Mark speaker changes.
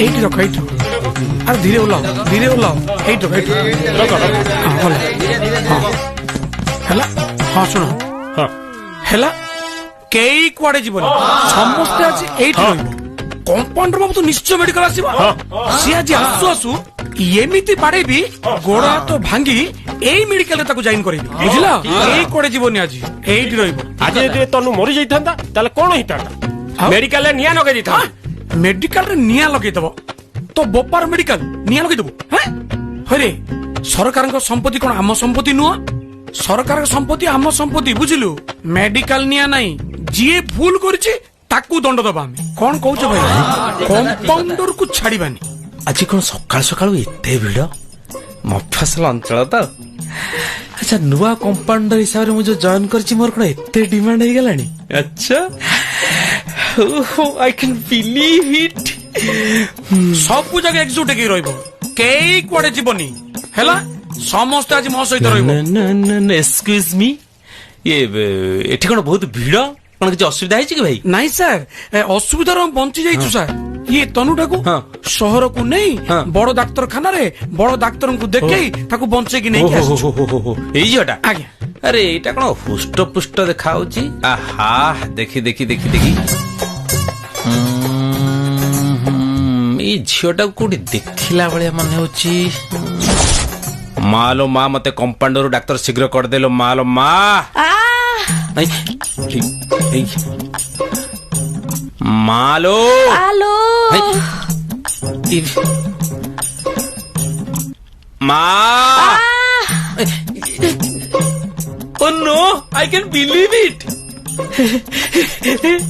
Speaker 1: এইটি রখ এইটি আরে ধীরে ওলাও এইটি রখ এইটি ହେଲା ହଁ ଶୁଣ ହେଲା କେହି କୁଆଡେ ଯିବନି ସମସ୍ତେ ଆଜି ଏଇଠି ରହିବ କମ୍ପାଉଣ୍ଡର ବାବୁ ତ ନିଶ୍ଚୟ ମେଡିକାଲ ଆସିବ ସିଏ ଆଜି ଆସୁ ଆସୁ ଏମିତି ବାଡେଇବି ଗୋଡ ହାତ ଭାଙ୍ଗି ଏଇ ମେଡିକାଲରେ ତାକୁ ଜଏନ୍ କରିବି ବୁଝିଲ କେହି କୁଆଡେ ଯିବନି ଆଜି ଏଇଠି ରହିବ
Speaker 2: ଆଜି ଯଦି ତନୁ ମରି ଯାଇଥାନ୍ତା ତାହେଲେ କଣ ହେଇଥାନ୍ତା ମେଡିକାଲରେ ନିଆଁ ଲଗେଇ ଦେଇଥାନ୍ତା
Speaker 1: ମେଡିକାଲରେ ନିଆଁ ଲଗେଇଦବ ତ ବୋପାର ମେଡିକାଲ ନିଆଁ ଲଗେଇଦବୁ ହରେ ସରକାରଙ୍କ ସମ୍ପତ୍ତି କଣ ଆମ ସମ୍ପତ୍ତି ନୁହଁ ସରକାର ସମ୍ପତ୍ତି ଆମ ସମ୍ପତ୍ତି ବୁଝିଲୁ ମେଡିକାଲ ନିଆଁ ନାହିଁ ଯିଏ ଭୁଲ କରିଛି ତାକୁ ଦଣ୍ଡ ଦବା ଆମେ କଣ କହୁଛ ଭାଇ କମ୍ପାଉଣ୍ଡର କୁ ଛାଡିବାନି
Speaker 3: ଆଜି କଣ ସକାଳୁ ସକାଳୁ ଏତେ ଭିଡ ମଫସଲ ଅଞ୍ଚଳ ତ ଆଚ୍ଛା ନୂଆ କମ୍ପାଉଣ୍ଡର ହିସାବରେ ମୁଁ ଯୋଉ ଜଏନ କରିଛି ମୋର କଣ ଏତେ ଡିମାଣ୍ଡ ହେଇଗଲାଣି ଆଚ୍ଛା ଆଇ କ୍ୟାନ୍ ବିଲିଭ ଇଟ୍
Speaker 1: ସବୁ ଜାଗା ଏକଜୁଟ ହେଇକି ରହିବ କେହି କୁଆଡେ ଯିବନି ହେଲା ସମସ୍ତେ ଆଜି ମୋ ସହିତ ରହିବ
Speaker 3: ଏକ୍ସକ୍ୟୁଜ ମି ଏଠି କଣ ବହୁତ ଭିଡ କଣ କିଛି ଅସୁବିଧା ହେଇଛି କି ଭାଇ
Speaker 1: ନାଇଁ ସାର୍ ଅସୁବିଧାର ବଞ୍ଚି ଯାଇଛୁ ସାର୍ ଇଏ ତନୁଟାକୁ ସହରକୁ ନେଇ ବଡ ଡାକ୍ତରଖାନାରେ ବଡ ଡାକ୍ତରଙ୍କୁ ଦେଖେଇ ତାକୁ ବଞ୍ଚେଇକି ନେଇକି ଆସିଛୁ
Speaker 3: ଏଇ ଝିଅଟା
Speaker 1: ଆଜ୍ଞା
Speaker 3: ଆରେ ଏଇଟା କଣ ହୁଷ୍ଟ ପୁଷ୍ଟ ଦେଖା ହଉଛି ଆହା ଦେଖି ଦେଖି ଦେଖି ଦେଖି ଏଇ ଝିଅଟାକୁ କୋଉଠି ଦେଖିଲା ଭଳିଆ ମନେ ହଉଛି ମାଲୋ ମା ମତେ କମ୍ପାଉଣ୍ଡର ଡାକ୍ତର ଶୀଘ୍ର କରିଦେଲୋ ମାଲୋ ମା ମାଲୋ ମା Oh no, I can believe it.